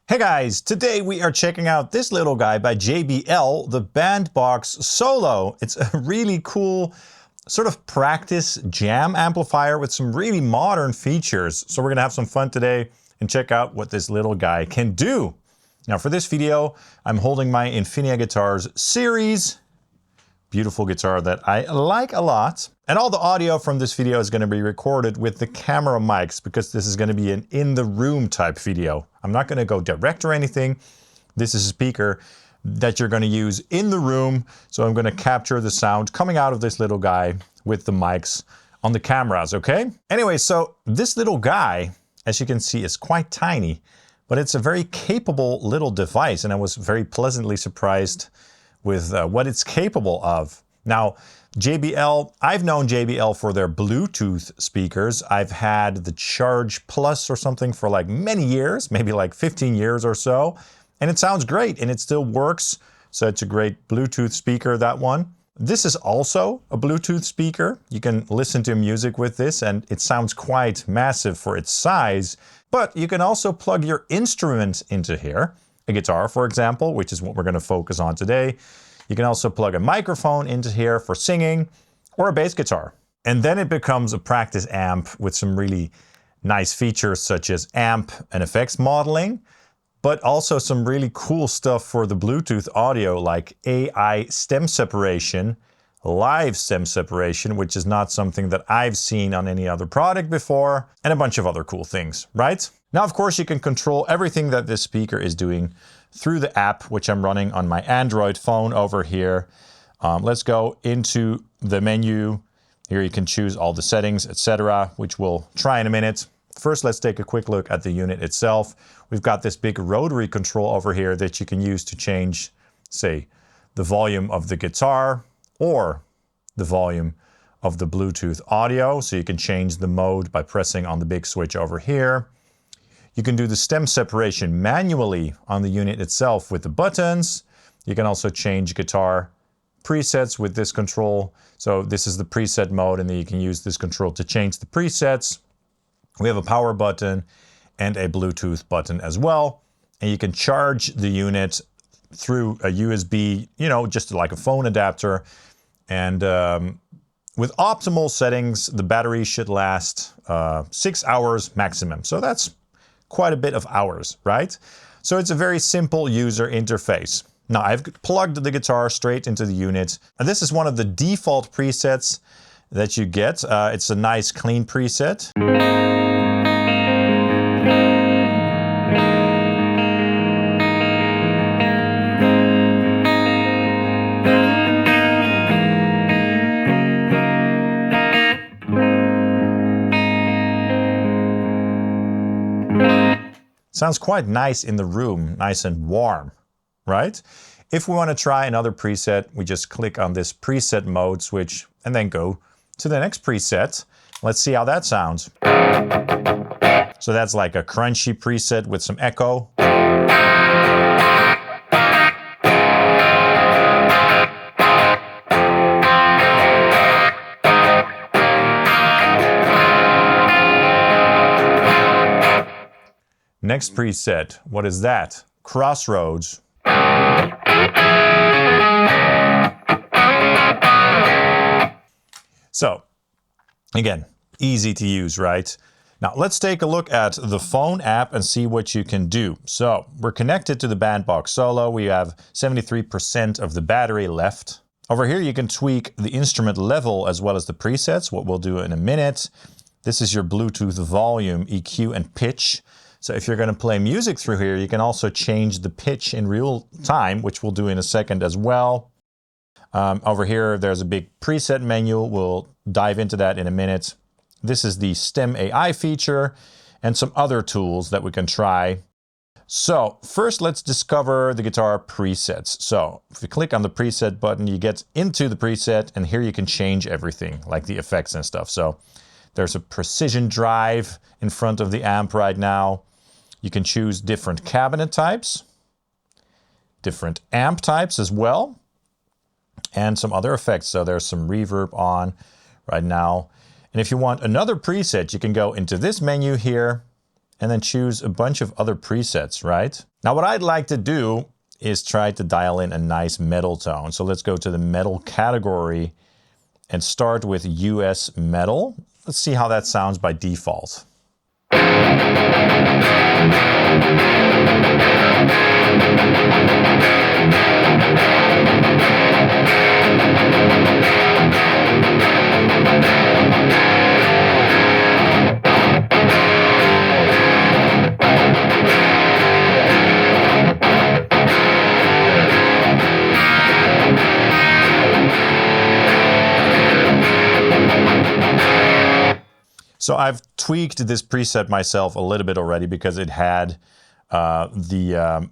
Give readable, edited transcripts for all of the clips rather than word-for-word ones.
Hey guys, today we are checking out this little guy by JBL, the Bandbox Solo. It's a really cool sort of practice jam amplifier with some really modern features. So we're gonna have some fun today and check out what this little guy can do. Now for this video, I'm holding my Infinia Guitars series. Beautiful guitar that I like a lot. And all the audio from this video is going to be recorded with the camera mics because this is going to be an in-the-room type video. I'm not going to go direct or anything. This is a speaker that you're going to use in the room. So I'm going to capture the sound coming out of this little guy with the mics on the cameras, okay? Anyway, so this little guy, as you can see, is quite tiny, but it's a very capable little device, and I was very pleasantly surprised with what it's capable of. Now, JBL, I've known JBL for their Bluetooth speakers. I've had the Charge Plus or something for like many years, maybe like 15 years or so. And it sounds great and it still works. So it's a great Bluetooth speaker, that one. This is also a Bluetooth speaker. You can listen to music with this and it sounds quite massive for its size. But you can also plug your instrument into here. A guitar, for example, which is what we're going to focus on today. You can also plug a microphone into here for singing or a bass guitar. And then it becomes a practice amp with some really nice features such as amp and effects modeling, but also some really cool stuff for the Bluetooth audio like AI stem separation, live stem separation, which is not something that I've seen on any other product before, and a bunch of other cool things, right? Now, of course, you can control everything that this speaker is doing through the app, which I'm running on my Android phone over here. Let's go into the menu. Here you can choose all the settings, etc., which we'll try in a minute. First, let's take a quick look at the unit itself. We've got this big rotary control over here that you can use to change, say, the volume of the guitar or the volume of the Bluetooth audio. So you can change the mode by pressing on the big switch over here. You can do the stem separation manually on the unit itself with the buttons. You can also change guitar presets with this control. So this is the preset mode, and then you can use this control to change the presets. We have a power button and a Bluetooth button as well. And you can charge the unit through a USB, just like a phone adapter. And with optimal settings, the battery should last 6 hours maximum. So that's quite a bit of hours, right? So it's a very simple user interface. Now I've plugged the guitar straight into the unit, and this is one of the default presets that you get. It's a nice clean preset. Sounds quite nice in the room, nice and warm, right? If we want to try another preset, we just click on this preset mode switch and then go to the next preset. Let's see how that sounds. So that's like a crunchy preset with some echo. Next preset, what is that? Crossroads. So, again, easy to use, right? Now, let's take a look at the phone app and see what you can do. So, we're connected to the Bandbox Solo. We have 73% of the battery left. Over here, you can tweak the instrument level as well as the presets, what we'll do in a minute. This is your Bluetooth volume, EQ, and pitch. So if you're going to play music through here, you can also change the pitch in real time, which we'll do in a second as well. Over here, there's a big preset menu. We'll dive into that in a minute. This is the Stem AI feature and some other tools that we can try. So first, let's discover the guitar presets. So if you click on the preset button, you get into the preset, and here you can change everything, like the effects and stuff. So there's a precision drive in front of the amp right now. You can choose different cabinet types, different amp types as well, and some other effects. So there's some reverb on right now. And if you want another preset, you can go into this menu here and then choose a bunch of other presets, right? Now what I'd like to do is try to dial in a nice metal tone. So let's go to the metal category and start with US metal. Let's see how that sounds by default. So I've tweaked this preset myself a little bit already because it had the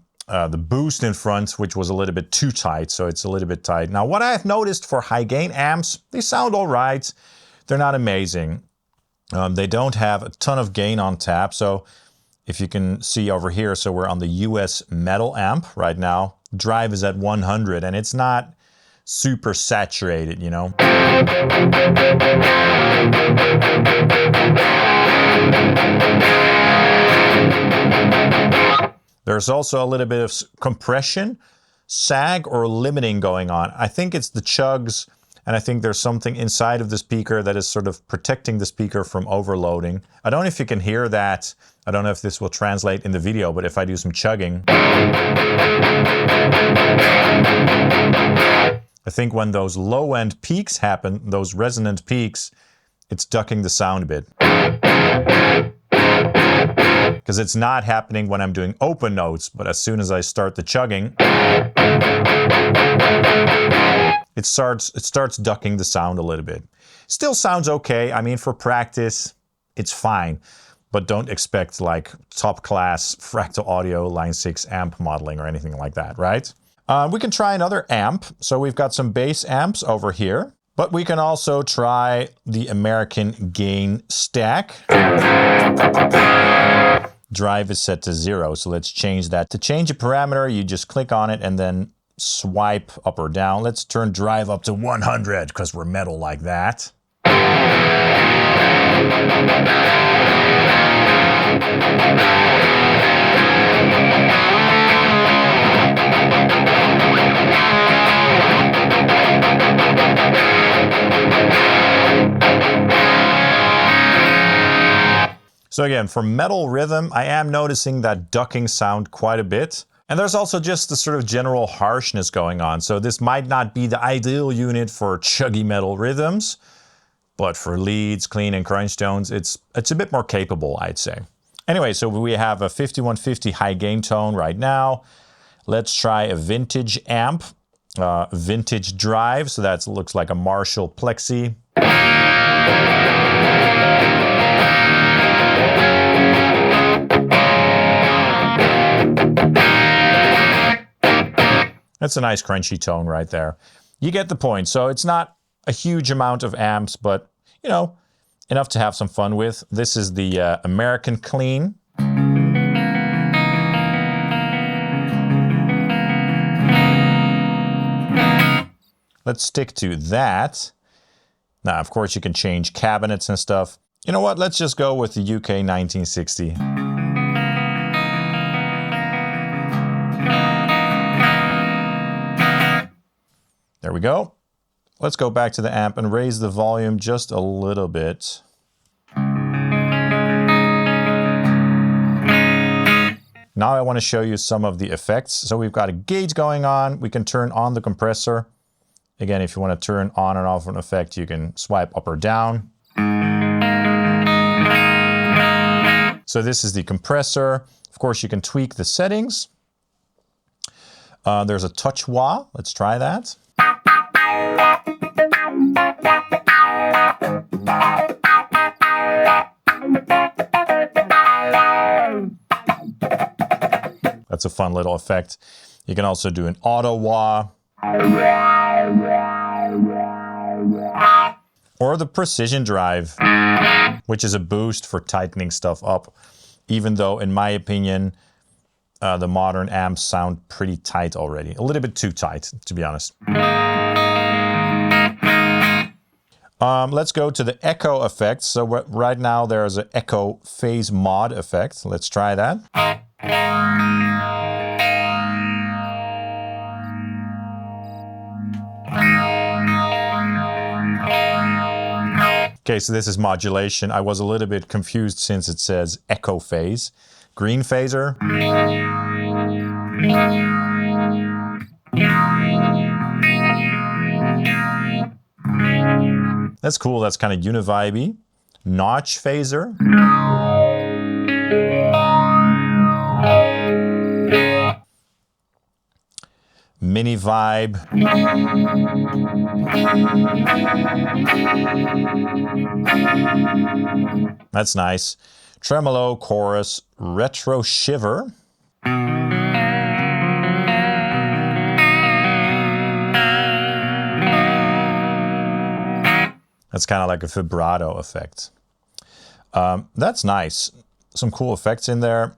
boost in front, which was a little bit too tight, so it's a little bit tight. Now what I've noticed for high gain amps, they sound all right. They're not amazing. They don't have a ton of gain on tap, so if you can see over here, so we're on the US metal amp right now. Drive is at 100 and it's not super saturated, you know. There's also a little bit of compression, sag, or limiting going on. I think it's the chugs, and I think there's something inside of the speaker that is sort of protecting the speaker from overloading. I don't know if you can hear that. I don't know if this will translate in the video, but if I do some chugging, I think when those low-end peaks happen, those resonant peaks, it's ducking the sound a bit. Because it's not happening when I'm doing open notes, but as soon as I start the chugging, it starts ducking the sound a little bit. Still sounds okay. I mean, for practice, it's fine. But don't expect like top-class Fractal Audio Line 6 amp modeling or anything like that, right? We can try another amp. So we've got some bass amps over here, but we can also try the American Gain Stack. Drive is set to 0, so let's change that. To change a parameter, you just click on it and then swipe up or down. Let's turn drive up to 100 because we're metal like that. So again, for metal rhythm, I am noticing that ducking sound quite a bit. And there's also just the sort of general harshness going on. So this might not be the ideal unit for chuggy metal rhythms, but for leads, clean and crunch tones, it's a bit more capable, I'd say. Anyway, so we have a 5150 high gain tone right now. Let's try a vintage amp, vintage drive. So that looks like a Marshall Plexi. That's a nice crunchy tone right there. You get the point. So it's not a huge amount of amps, but you know, enough to have some fun with. This is the American Clean. Let's stick to that. Now, of course, you can change cabinets and stuff. You know what? Let's just go with the UK 1960. There we go. Let's go back to the amp and raise the volume just a little bit. Now I want to show you some of the effects. So we've got a gauge going on. We can turn on the compressor. Again, if you want to turn on and off an effect, you can swipe up or down. So this is the compressor. Of course, you can tweak the settings. There's a touch wah. Let's try that. That's a fun little effect. You can also do an auto wah. Or the precision drive, which is a boost for tightening stuff up. Even though, in my opinion, the modern amps sound pretty tight already. A little bit too tight, to be honest. Let's go to the echo effects. So right now there's an echo phase mod effect. Let's try that. Okay, so this is modulation. I was a little bit confused since it says echo phase. Green phaser. That's cool, that's kind of univibey. Notch phaser. Mini vibe. That's nice. Tremolo, chorus, retro shiver. That's kind of like a vibrato effect. That's nice. Some cool effects in there.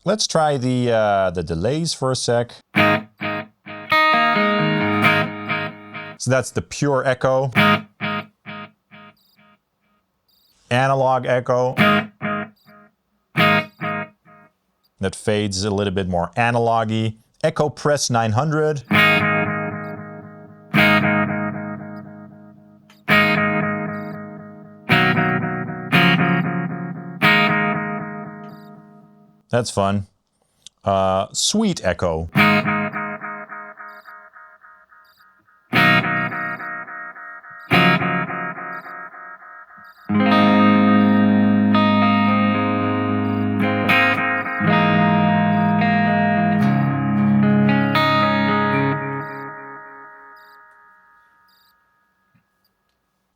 Let's try the delays for a sec. So that's the pure echo. Analog echo. That fades a little bit more analog-y. Echo Press 900. That's fun. Sweet echo.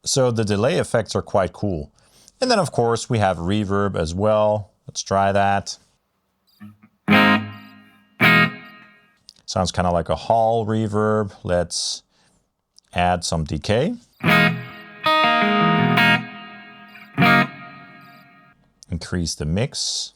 So the delay effects are quite cool. And then of course we have reverb as well. Let's try that. Sounds kind of like a hall reverb. Let's add some decay. Increase the mix.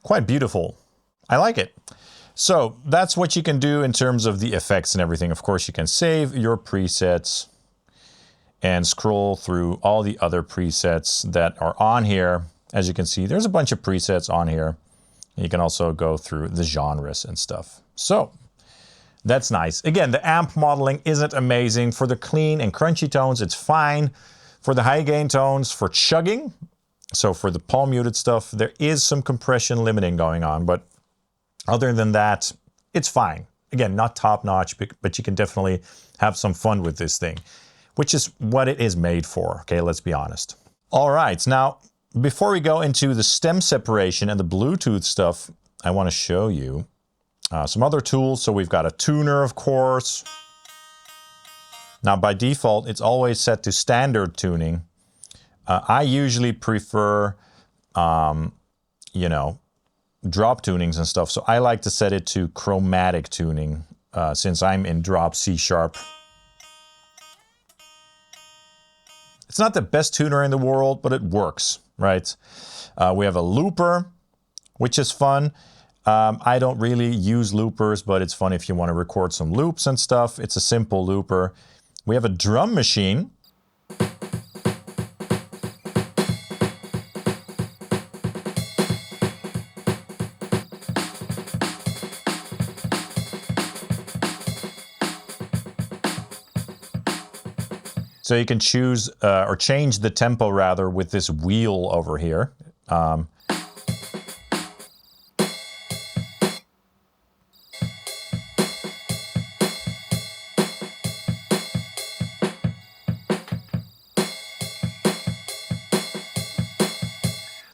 Quite beautiful. I like it. So that's what you can do in terms of the effects and everything. Of course, you can save your presets and scroll through all the other presets that are on here. As you can see, there's a bunch of presets on here. You can also go through the genres and stuff. So that's nice. Again, the amp modeling isn't amazing. For the clean and crunchy tones, it's fine. For the high gain tones, for chugging, so for the palm muted stuff, there is some compression limiting going on, but other than that, it's fine. Again, not top notch, but you can definitely have some fun with this thing, which is what it is made for. Okay, let's be honest. All right, now, before we go into the stem separation and the Bluetooth stuff, I want to show you some other tools. So we've got a tuner, of course. Now, by default, it's always set to standard tuning. I usually prefer, you know, drop tunings and stuff. So I like to set it to chromatic tuning since I'm in drop C sharp. It's not the best tuner in the world, but it works, right? We have a looper, which is fun. I don't really use loopers, but it's fun if you want to record some loops and stuff. It's a simple looper. We have a drum machine. So you can choose or change the tempo rather with this wheel over here. So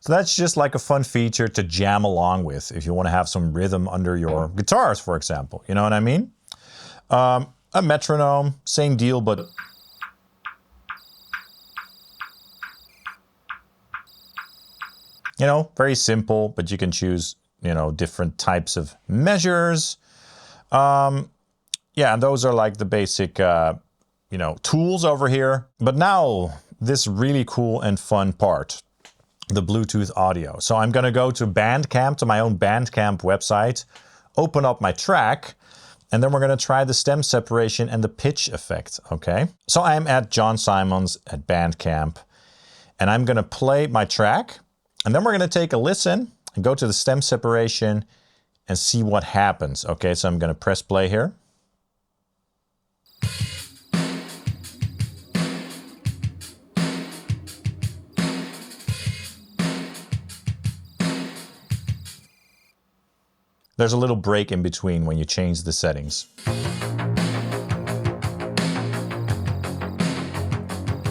that's just like a fun feature to jam along with if you want to have some rhythm under your guitars, for example. You know what I mean? A metronome, same deal, but you know, very simple, but you can choose, you know, different types of measures. Yeah, and those are like the basic, you know, tools over here. But now this really cool and fun part, the Bluetooth audio. So I'm gonna go to Bandcamp, to my own Bandcamp website, open up my track, and then we're gonna try the stem separation and the pitch effect, okay? So I'm at John Simons at Bandcamp, and I'm gonna play my track, and then we're gonna take a listen and go to the stem separation and see what happens. Okay, so I'm gonna press play here. There's a little break in between when you change the settings.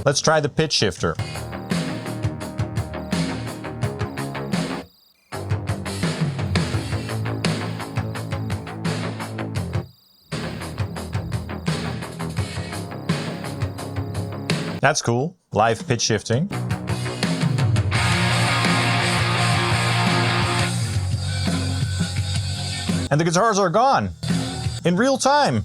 Let's try the pitch shifter. That's cool, live pitch shifting. And the guitars are gone in real time.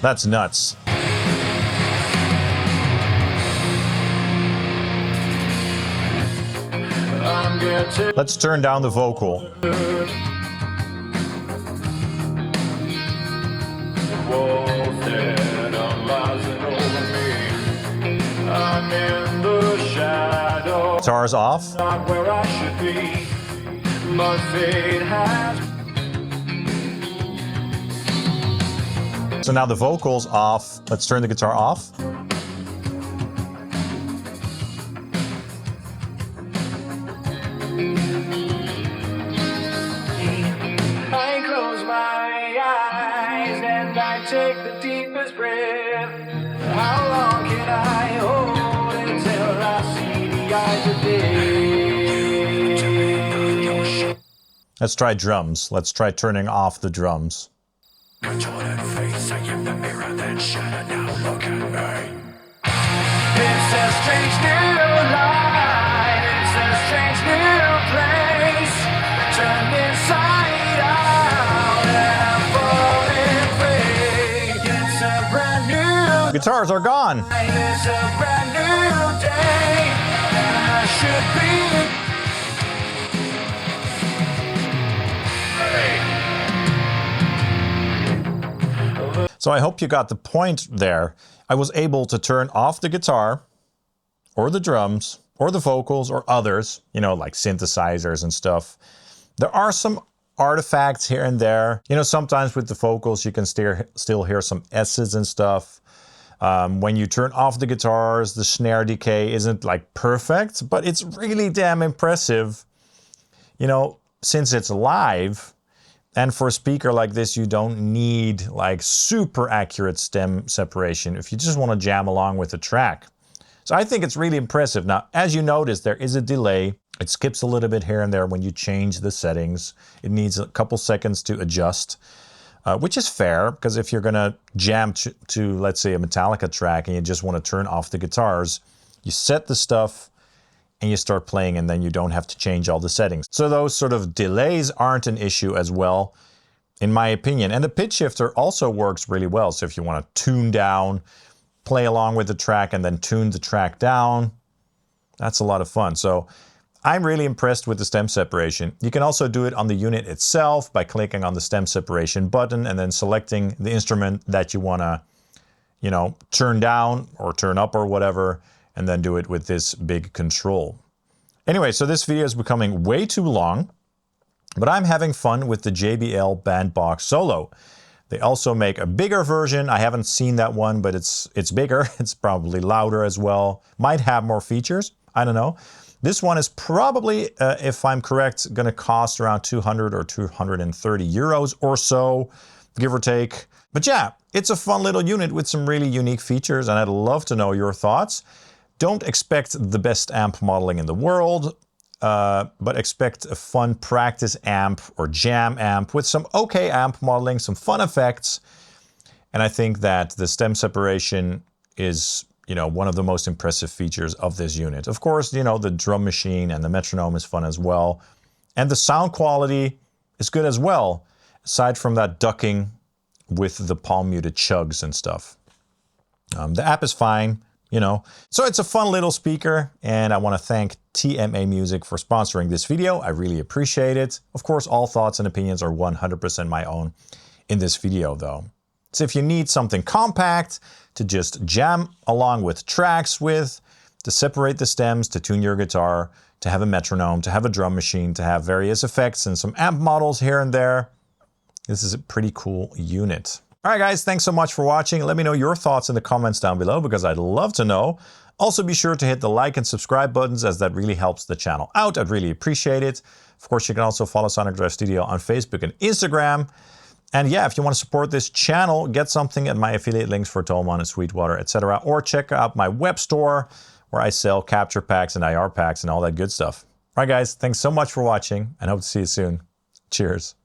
That's nuts. Let's turn down the vocal. Guitars off. Not where I should be, but fate has. So now the vocals off. Let's turn the guitar off. I close my eyes and I take the deepest breath. How long can I hold until I see the eyes of day? Let's try drums. Let's try turning off the drums. Contorted face, I am the mirror that shattered. Now look at me. It's a strange new life. It's a strange new place. Turned inside out and I'm falling free. It's a brand new Guitars are gone. night. It's a brand new day. And I should be. So I hope you got the point there. I was able to turn off the guitar, or the drums, or the vocals, or others, you know, like synthesizers and stuff. There are some artifacts here and there. You know, sometimes with the vocals you can still hear some S's and stuff. When you turn off the guitars, the snare decay isn't like perfect, but it's really damn impressive. You know, since it's live, and for a speaker like this, you don't need like super accurate stem separation if you just want to jam along with the track. So I think it's really impressive. Now, as you notice, there is a delay. It skips a little bit here and there when you change the settings. It needs a couple seconds to adjust, which is fair, because if you're gonna jam to, let's say, a Metallica track and you just want to turn off the guitars, you set the stuff and you start playing, and then you don't have to change all the settings. So those sort of delays aren't an issue as well, in my opinion. And the pitch shifter also works really well. So if you want to tune down, play along with the track, and then tune the track down, that's a lot of fun. So I'm really impressed with the stem separation. You can also do it on the unit itself by clicking on the stem separation button and then selecting the instrument that you want to, you know, turn down or turn up or whatever, and then do it with this big control. Anyway, so this video is becoming way too long, but I'm having fun with the JBL Bandbox Solo. They also make a bigger version. I haven't seen that one, but it's bigger. It's probably louder as well. Might have more features. I don't know. This one is probably, if I'm correct, going to cost around 200 or 230 euros or so, give or take. But yeah, it's a fun little unit with some really unique features, and I'd love to know your thoughts. Don't expect the best amp modeling in the world, but expect a fun practice amp or jam amp with some okay amp modeling, some fun effects. And I think that the stem separation is, you know, one of the most impressive features of this unit. Of course, you know, the drum machine and the metronome is fun as well. And the sound quality is good as well, aside from that ducking with the palm muted chugs and stuff. The app is fine, you know. So it's a fun little speaker, and I want to thank TMA Music for sponsoring this video. I really appreciate it. Of course, all thoughts and opinions are 100% my own in this video though. So if you need something compact to just jam along with tracks with, to separate the stems, to tune your guitar, to have a metronome, to have a drum machine, to have various effects and some amp models here and there, this is a pretty cool unit. All right, guys, thanks so much for watching. Let me know your thoughts in the comments down below because I'd love to know. Also, be sure to hit the like and subscribe buttons as that really helps the channel out. I'd really appreciate it. Of course, you can also follow Sonic Drive Studio on Facebook and Instagram. And yeah, if you want to support this channel, get something at my affiliate links for Tolman and Sweetwater, etc. Or check out my web store where I sell capture packs and IR packs and all that good stuff. All right, guys, thanks so much for watching and hope to see you soon. Cheers.